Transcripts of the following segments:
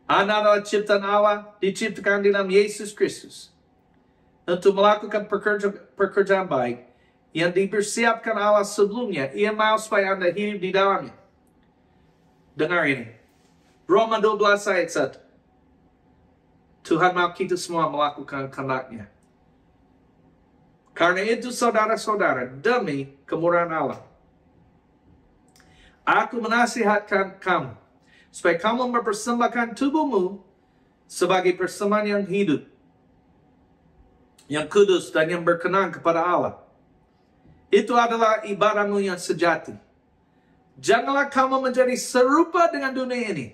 Anda adalah ciptaan Allah, diciptakan di dalam Yesus Kristus untuk melakukan pekerjaan baik yang dipersiapkan Allah sebelumnya. Ia mau supaya Anda hidup di dalamnya. Dengar ini. Roma 12 ayat 1. Tuhan mau kita semua melakukan kehendak-Nya. Karena itu saudara-saudara, demi kemurahan Allah, aku menasihatkan kamu, supaya kamu mempersembahkan tubuhmu sebagai persembahan yang hidup, yang kudus dan yang berkenan kepada Allah. Itu adalah ibadahmu yang sejati. Janganlah kamu menjadi serupa dengan dunia ini,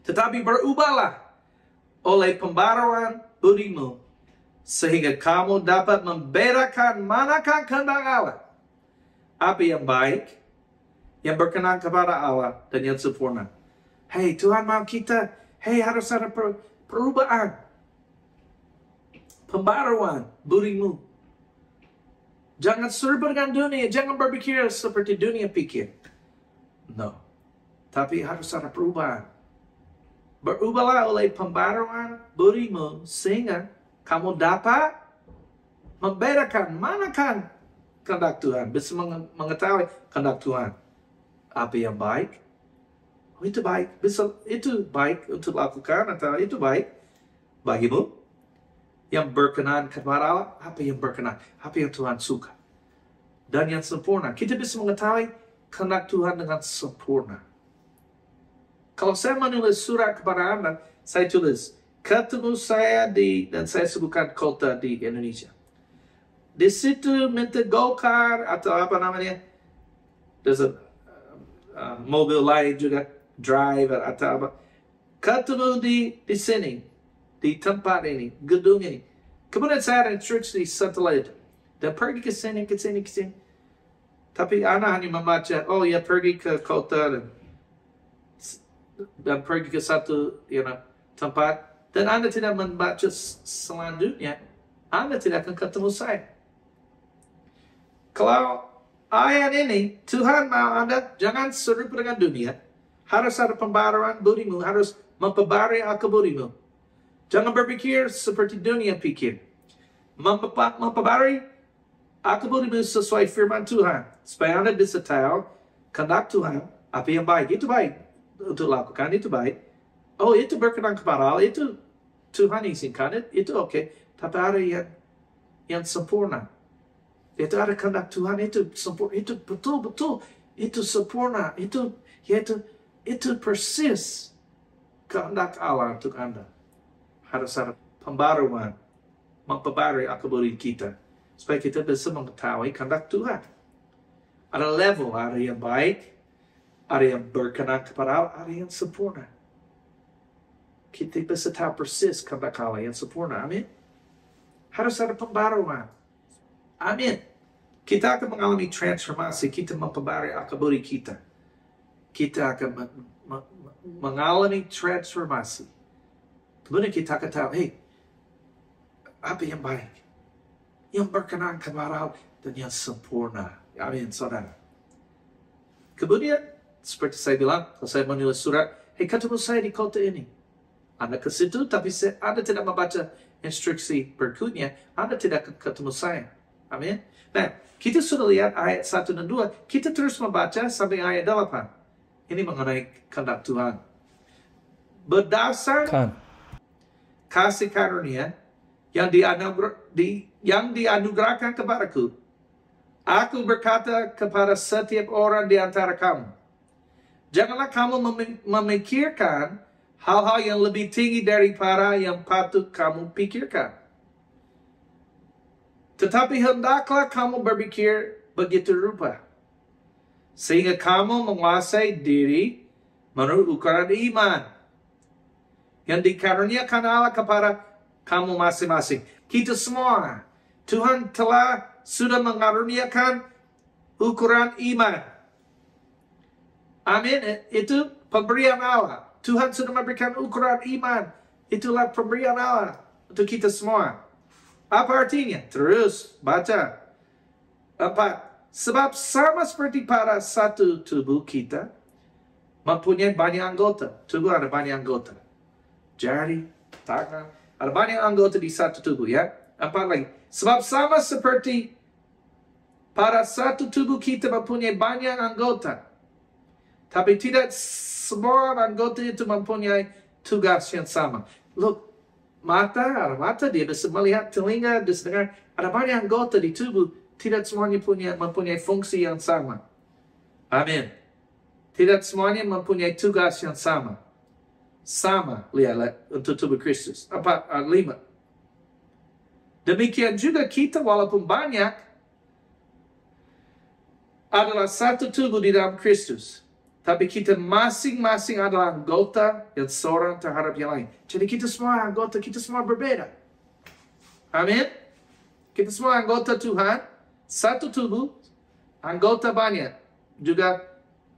tetapi berubahlah oleh pembaruan budimu, sehingga kamu dapat membedakan manakah kehendak Allah, apa yang baik, yang berkenan kepada Allah, dan yang sempurna. Hey, Tuhan mau kita, harus ada perubahan, pembaruan budimu. Jangan serupa dengan dunia, jangan berpikir seperti dunia pikir. No, tapi harus ada perubahan. Berubahlah oleh pembaruan budimu, sehingga kamu dapat membedakan manakan kehendak Tuhan, bisa mengetahui kehendak Tuhan. Apa yang baik? Oh, itu baik. Bisa itu baik untuk lakukan, atau itu baik bagimu. Yang berkenan kepada Allah, apa yang berkenan, apa yang Tuhan suka, dan yang sempurna. Kita bisa mengetahui kehendak Tuhan dengan sempurna. Kalau saya menulis surat kepada Anda, saya tulis, ketemu saya dan saya sebutkan kota di Indonesia. Di situ minta go-kart atau apa namanya, there's a mobil lain juga, driver atau apa. Ketemu di sini, di tempat ini, gedung ini. Kemudian saya ada instruksi setelah itu. Dan pergi ke sini, ke sini, ke sini. Tapi Anda hanya membaca, oh ya pergi ke kota dan pergi ke satu tempat. Dan Anda tidak membaca selanjutnya, Anda tidak akan ketemu saya. Kalau ayat ini, Tuhan mau Anda jangan serupa dengan dunia. Harus ada pembaruan budimu, harus memperbarui akal budimu. Jangan berpikir seperti dunia pikir. Memperbarui akal budimu sesuai firman Tuhan. Supaya Anda bisa tahu kehendak Tuhan, apa yang baik. Itu baik untuk lakukan, itu baik. Oh, itu berkenan kepada Allah, itu Tuhan izinkan, itu oke. Tapi ada yang sempurna. Itu ada kehendak Tuhan, itu sempurna, itu betul-betul, itu sempurna, itu persis kehendak Allah untuk Anda. Harus ada pembaruan, memperbarui akal budi kita, supaya kita bisa mengetahui kehendak Tuhan. Ada level, ada yang baik, ada yang berkenan kepada Allah, ada yang sempurna. Kita bisa tahu persis kehendak Allah yang sempurna. Amin. Harus ada pembaruan. Amin. Kita akan mengalami transformasi. Kita memperbarui akal budi kita. Kita akan mengalami transformasi. Kemudian kita akan tahu, apa yang baik, yang berkenan kepada Allah, dan yang sempurna. Amin, saudara. Kemudian, seperti saya bilang, kalau saya menulis surat, ketemu saya di kota ini. Anda ke situ, tapi Anda tidak membaca instruksi berikutnya, Anda tidak akan ketemu saya. Amin. Nah, kita sudah lihat ayat 1 dan 2, kita terus membaca sampai ayat 8. Ini mengenai kehendak Tuhan. Berdasar kasih karunia yang dianugerahkan kepadaku, aku berkata kepada setiap orang di antara kamu, janganlah kamu memikirkan hal-hal yang lebih tinggi daripada yang patut kamu pikirkan. Tetapi hendaklah kamu berpikir begitu rupa, sehingga kamu menguasai diri menurut ukuran iman yang dikaruniakan Allah kepada kamu masing-masing. Kita semua, Tuhan sudah mengaruniakan ukuran iman. Amin. Itu pemberian Allah. Tuhan sudah memberikan ukuran iman. Itulah pemberian Allah untuk kita semua. Apa artinya? Terus baca. 4. Sebab sama seperti pada satu tubuh kita mempunyai banyak anggota. Tubuh ada banyak anggota. Jari, tangan, ada banyak anggota di satu tubuh ya. Apa lagi? Sebab sama seperti pada satu tubuh kita mempunyai banyak anggota. Tapi tidak semua anggota itu mempunyai tugas yang sama. Look, ada mata dia bisa melihat, telinga bisa dengar. Ada banyak anggota di tubuh, tidak semuanya mempunyai fungsi yang sama. Amin. Tidak semuanya mempunyai tugas yang sama. Sama, lihatlah, untuk tubuh Kristus. 5. Demikian juga kita walaupun banyak, adalah satu tubuh di dalam Kristus. Tapi kita masing-masing adalah anggota yang seorang terhadap yang lain. Jadi kita semua anggota, kita semua berbeda. Amin. Kita semua anggota Tuhan, satu tubuh, anggota banyak. Juga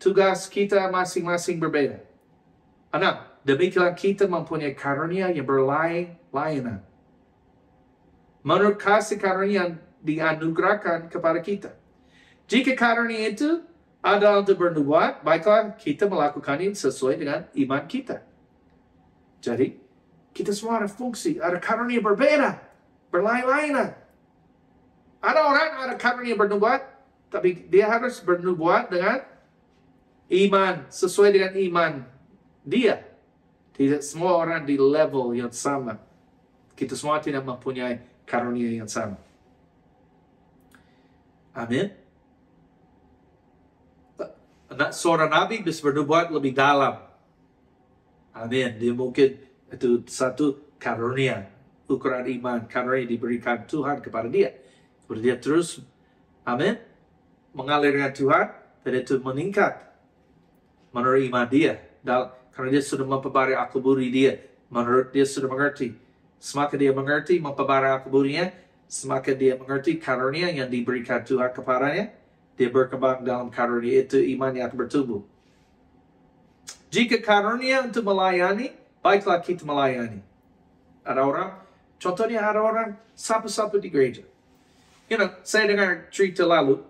tugas kita masing-masing berbeda. 6. Demikian kita mempunyai karunia yang berlain-lainan. Menurut kasih karunia yang dianugerahkan kepada kita. Jika karunia itu adalah untuk bernubuat, baiklah kita melakukannya sesuai dengan iman kita. Jadi, kita semua ada fungsi, ada karunia berbeda, berlain-lainan. Ada orang ada karunia bernubuat, tapi dia harus bernubuat dengan iman, sesuai dengan iman dia. Tidak semua orang di level yang sama. Kita semua tidak mempunyai karunia yang sama. Amin. Seorang nabi bisa bernubuat lebih dalam. Amin. Dia mungkin itu satu karunia, ukuran iman, karunia diberikan Tuhan kepada dia. Kemudian dia terus, amin, mengalir dengan Tuhan, dan itu meningkat menurut iman dia. Karena dia sudah memperbarui akal budi dia, menurut dia sudah mengerti. Semakin dia mengerti, memperbarui akal budinya, semakin dia mengerti karunia yang diberikan Tuhan kepadanya. Dia berkembang dalam karunia itu, imannya akan bertumbuh. Jika karunia untuk melayani, baiklah kita melayani. Ada orang, contohnya ada orang sapu-sapu di gereja. Saya dengar cerita lalu,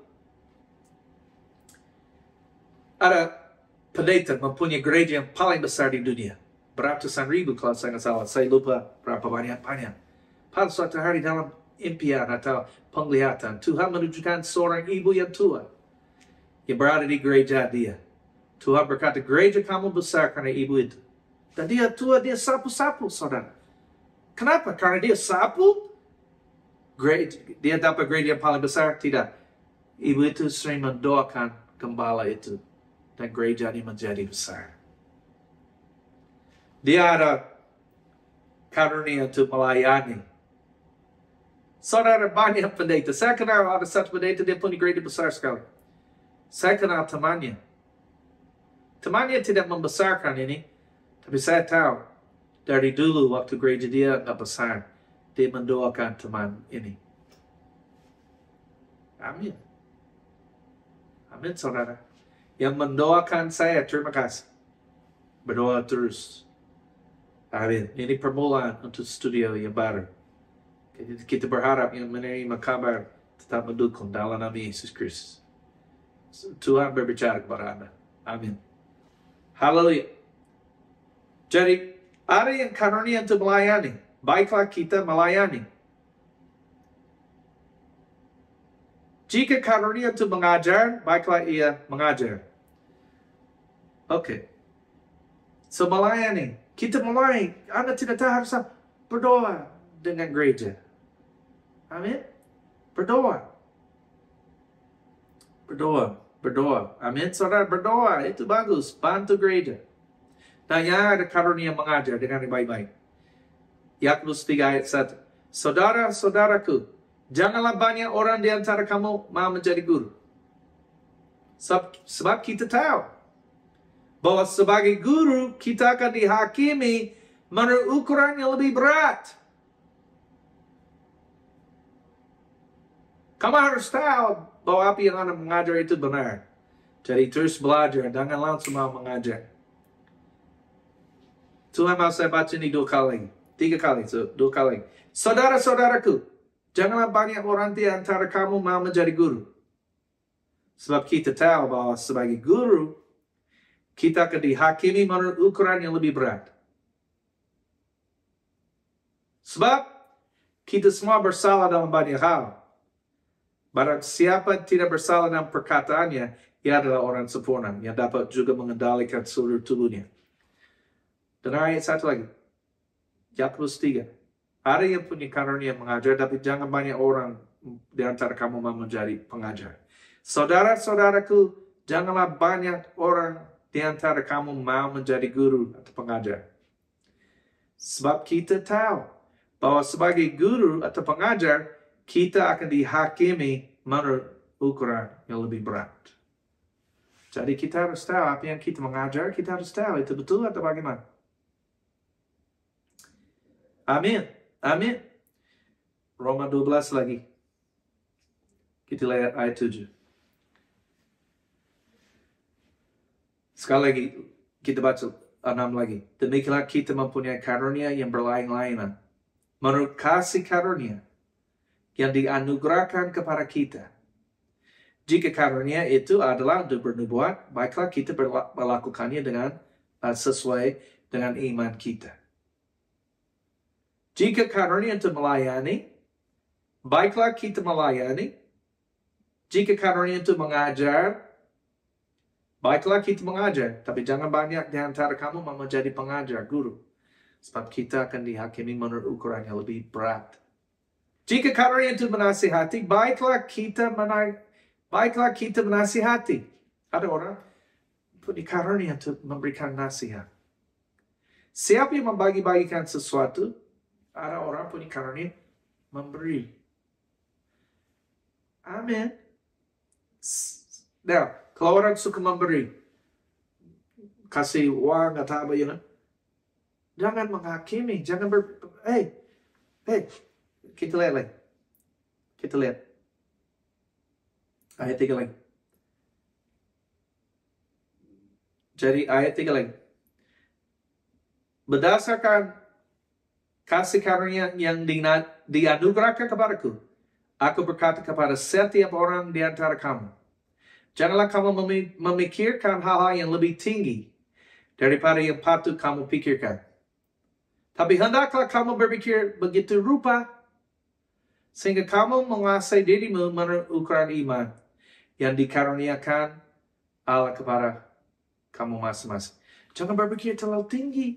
ada pendeta mempunyai gereja yang paling besar di dunia. Beratusan ribu kalau saya nggak salah. Saya lupa berapa banyak. Pada suatu hari dalam impian atau penglihatan, Tuhan menunjukkan seorang ibu yang tua yang berada di gereja dia. Tuhan berkata, gereja kamu besar karena ibu itu. Dan dia tua, dia sapu-sapu, saudara. Kenapa? Karena dia sapu, dia dapat gereja yang paling besar? Tidak. Ibu itu sering mendoakan gembala itu. Dan gereja ini menjadi besar. Dia ada karunia untuk melayani. Saudara, banyak pendeta. Saya kenal ada satu pendeta, dia punya gereja besar sekali. Saya kenal temannya. Temannya tidak membesarkan ini, tapi saya tahu dari dulu waktu gereja dia nggak besar, dia mendoakan teman ini. Amin. Amin, saudara. Yang mendoakan saya, terima kasih. Berdoa terus. Amin. Ini permulaan untuk studio yang baru. Kita berharap yang menerima kabar tetap mendukung dalam nama Yesus Kristus. Tuhan berbicara kepada Anda. Amin. Haleluya. Jadi, ada yang karunia untuk melayani. Baiklah kita melayani. Jika karunia untuk mengajar, baiklah ia mengajar. Oke. So, melayani. Kita melayani. Anda tidak tahu harus berdoa dengan gereja. Amin. Berdoa. Berdoa. Amin. Saudara, berdoa. Itu bagus. Bantu gereja. Dan yang ada karunia mengajar dengan baik-baik. Yakobus 3 ayat 1. Saudara-saudaraku, janganlah banyak orang di antara kamu mau menjadi guru. Sebab kita tahu bahwa sebagai guru kita akan dihakimi menurut ukuran yang lebih berat. Kamu harus tahu bahwa apa yang Anda mengajar itu benar. Jadi terus belajar, jangan langsung mau mengajar. Tuhan mau saya baca ini 2 kali. 3 kali, 2 kali. Saudara-saudaraku, janganlah banyak orang di antara kamu mau menjadi guru. Sebab kita tahu bahwa sebagai guru, kita akan dihakimi menurut ukuran yang lebih berat. Sebab kita semua bersalah dalam banyak hal. Barang siapa tidak bersalah dalam perkataannya, ia adalah orang sempurna yang dapat juga mengendalikan seluruh tubuhnya. Dan ayat satu lagi, Yakobus 3. Ada yang punya karunia mengajar, tapi jangan banyak orang di antara kamu mau menjadi pengajar. Saudara-saudaraku, janganlah banyak orang di antara kamu mau menjadi guru atau pengajar. Sebab kita tahu bahwa sebagai guru atau pengajar, kita akan dihakimi menurut ukuran yang lebih berat. Jadi kita harus tahu apa yang kita mengajar, kita harus tahu itu betul atau bagaimana. Amin. Amin. Roma 12 lagi. Kita lihat ayat 7. Sekali lagi, kita baca 6 lagi. Demikianlah kita mempunyai karunia yang berlain-lainan. Menurut kasih karunia yang dianugerahkan kepada kita. Jika karunia itu adalah untuk bernubuat, baiklah kita melakukannya dengan sesuai dengan iman kita. Jika karunia untuk melayani, baiklah kita melayani. Jika karunia untuk mengajar, baiklah kita mengajar. Tapi jangan banyak di antara kamu mau menjadi pengajar, guru. Sebab kita akan dihakimi menurut ukuran yang lebih berat. Jika karunia untuk menasihati, baiklah kita menasihati. Ada orang punya karunia untuk memberikan nasihat. Siapa yang membagi-bagikan sesuatu, ada orang punya karunia memberi. Amin. Nah, kalau orang suka memberi, kasih uang atau apa, jangan menghakimi, jangan kita lihat lagi. Kita lihat. Ayat 3 lagi. Jadi ayat 3 lagi. Berdasarkan kasih karunia yang dianugerahkan kepadaku, aku berkata kepada setiap orang di antara kamu, janganlah kamu memikirkan hal-hal yang lebih tinggi daripada yang patut kamu pikirkan. Tapi hendaklah kamu berpikir begitu rupa, sehingga kamu menguasai dirimu menurut ukuran iman yang dikaruniakan Allah kepada kamu masing-masing. Jangan berpikir terlalu tinggi.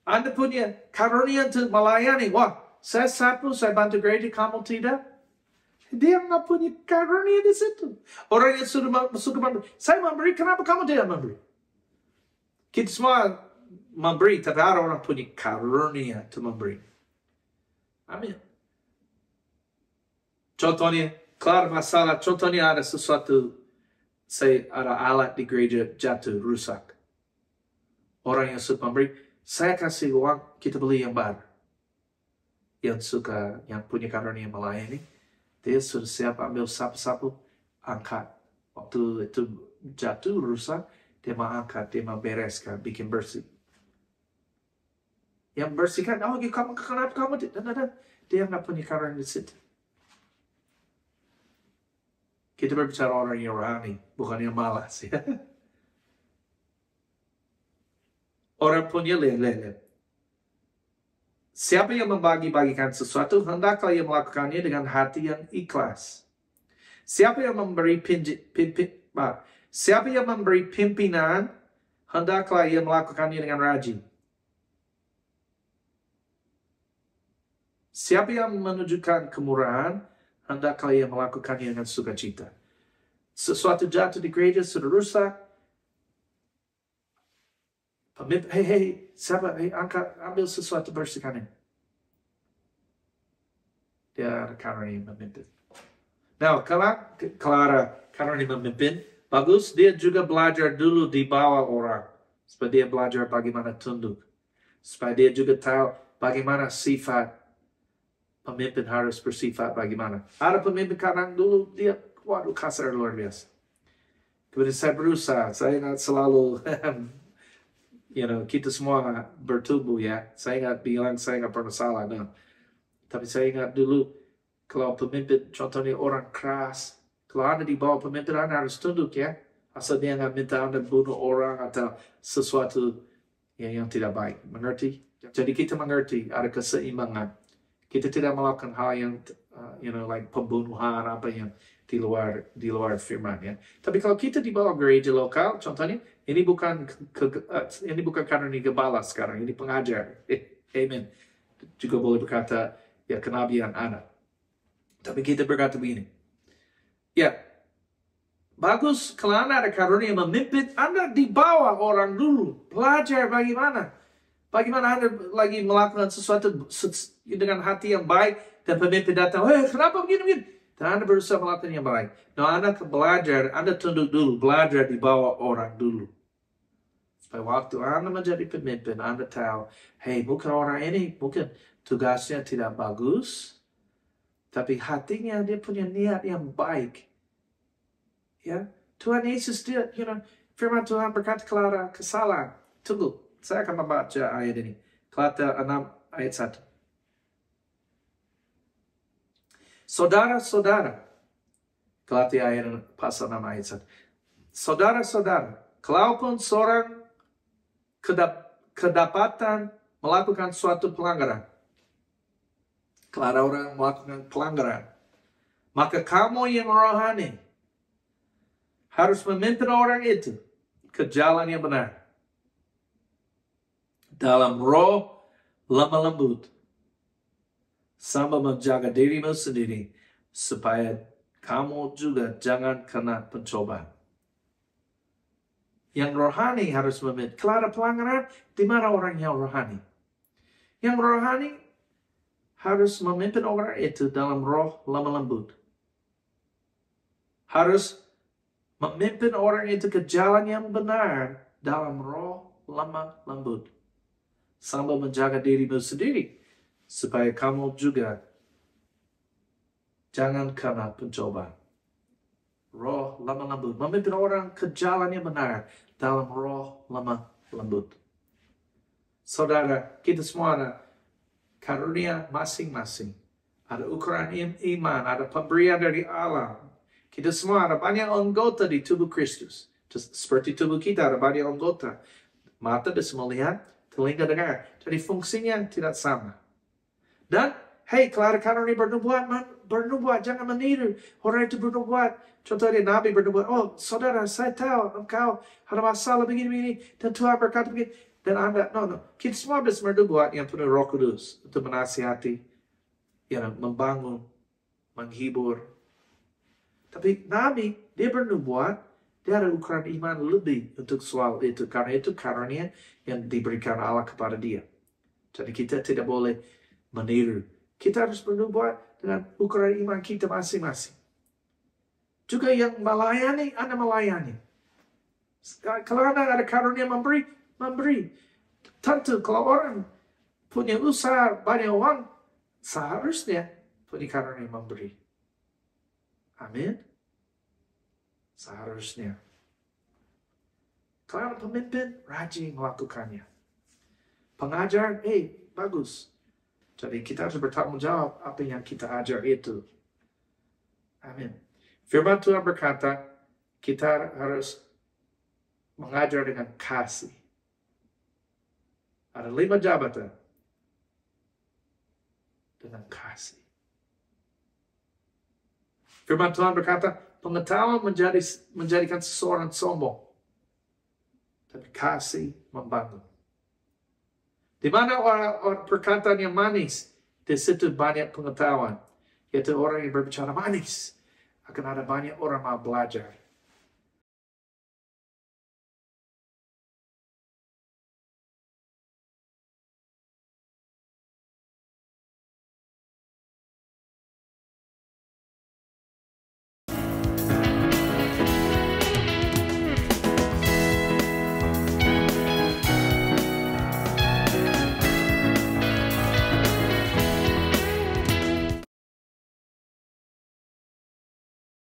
Anda punya karunia untuk melayani. Wah, saya sapu, saya bantu gereja, kamu tidak. Dia nggak punya karunia di situ. Orang yang suka memberi. Saya memberi, kenapa kamu tidak memberi? Kita semua memberi, tapi ada orang punya karunia untuk memberi. Amin. Contohnya, kelar masalah, contohnya ada sesuatu, ada alat di gereja jatuh, rusak. Orang yang suka memberi, saya kasih uang, kita beli yang baru. Yang punya karunia melayani, dia sudah siap ambil sapu-sapu, angkat. Waktu itu jatuh, rusak, dia mau angkat, dia mau bereskan, bikin bersih. Yang bersihkan, kenapa kamu tidak? Dia nggak punya karunia di situ. Kita berbicara orang yang rohani, bukan yang malas. Ya. Orang punya lihat. Siapa yang membagi-bagikan sesuatu, hendaklah ia melakukannya dengan hati yang ikhlas. Siapa yang memberi pimpinan, hendaklah ia melakukannya dengan rajin. Siapa yang menunjukkan kemurahan, hendaklah ia melakukannya dengan sukacita. Sesuatu jatuh di gereja sudah rusak. Siapa? Ambil sesuatu bersihkan. Dia ada karunia memimpin. Nah, kalau ada karunia memimpin, bagus. Dia juga belajar dulu di bawah orang. Supaya dia belajar bagaimana tunduk. Supaya dia juga tahu bagaimana sifat pemimpin harus bersifat bagaimana. Ada pemimpin kadang dulu dia, waduh kasar luar biasa. Kemudian saya berusaha, saya nggak selalu, kita semua bertumbuh ya. Saya nggak bilang saya nggak pernah salah, no. Tapi saya ingat dulu, kalau pemimpin, contohnya orang keras, kalau Anda di bawah pemimpin, Anda harus tunduk ya. Asal dia nggak minta Anda bunuh orang atau sesuatu yang tidak baik. Mengerti? Jadi kita mengerti ada keseimbangan. Kita tidak melakukan hal yang like pembunuhan apa yang di luar firman ya. Tapi kalau kita di bawah gereja lokal, contohnya ini bukan karena ini gembala sekarang, ini pengajar. Amen. Juga boleh berkata ya kenabian ada. Tapi kita berkata begini. Ya, bagus kalau Anda ada karunia memimpin, Anda di bawah orang dulu. Belajar bagaimana Anda lagi melakukan sesuatu dengan hati yang baik dan pemimpin datang, kenapa begini? Dan Anda berusaha melakukan yang baik. Nah, Anda belajar, Anda tunduk dulu, belajar di bawah orang dulu. Supaya waktu Anda menjadi pemimpin, Anda tahu, mungkin orang ini, mungkin tugasnya tidak bagus, tapi hatinya dia punya niat yang baik. Ya, Tuhan Yesus dia, firman Tuhan berkata kepada kesalahan. Tunggu, saya akan membaca ayat ini. Galatia 6 ayat 1. Saudara-saudara, Galatia ayat pasal 6 ayat 1. Saudara-saudara, kalaupun seorang kedapatan melakukan suatu pelanggaran, kalau ada orang melakukan pelanggaran, maka kamu yang rohani harus memimpin orang itu ke jalan yang benar. Dalam roh lemah lembut. Sambil menjaga dirimu sendiri. Supaya kamu juga jangan kena pencobaan. Yang rohani harus memimpin. Kalau ada pelanggaran, di mana orang yang rohani? Yang rohani harus memimpin orang itu dalam roh lemah lembut. Harus memimpin orang itu ke jalan yang benar dalam roh lemah lembut. Sambil menjaga dirimu sendiri. Supaya kamu juga jangan kena pencobaan. Roh lemah lembut. Memimpin orang ke jalan yang benar dalam roh lemah lembut. Saudara, kita semua ada karunia masing-masing. Ada ukuran iman, ada pemberian dari Allah. Kita semua ada banyak anggota di tubuh Kristus. Seperti tubuh kita ada banyak anggota. Mata bisa melihat, telinga dengar. Jadi fungsinya tidak sama. Dan, kalau ada karunia bernubuat, jangan meniru. Orang itu bernubuat. Contohnya Nabi bernubuat, saudara, saya tahu engkau ada masalah begini-begini. Dan Tuhan berkata begini. Dan Anda, kita semua bisa bernubuat yang penuh Roh Kudus. Untuk menasihati, membangun, menghibur. Tapi Nabi, dia bernubuat, dia ada ukuran iman lebih untuk soal itu. Karena itu karunia yang diberikan Allah kepada dia. Jadi kita tidak boleh meniru. Kita harus bernubuat dengan ukuran iman kita masing-masing. Juga yang melayani, Anda melayani. Kalau Anda ada karunia memberi. Tentu kalau orang punya usaha banyak uang, seharusnya punya karunia memberi. Amin. Seharusnya. Kalau pemimpin, rajin melakukannya. Pengajar, bagus. Jadi kita harus bertanggung jawab apa yang kita ajar itu. Amin. Firman Tuhan berkata, kita harus mengajar dengan kasih. Ada 5 jabatan. Dengan kasih. Firman Tuhan berkata, pengetahuan menjadikan seseorang sombong. Tapi kasih membangun. Di mana orang perkataan yang manis, di situ banyak pengetahuan. Yaitu orang yang berbicara manis. Akan ada banyak orang mau belajar.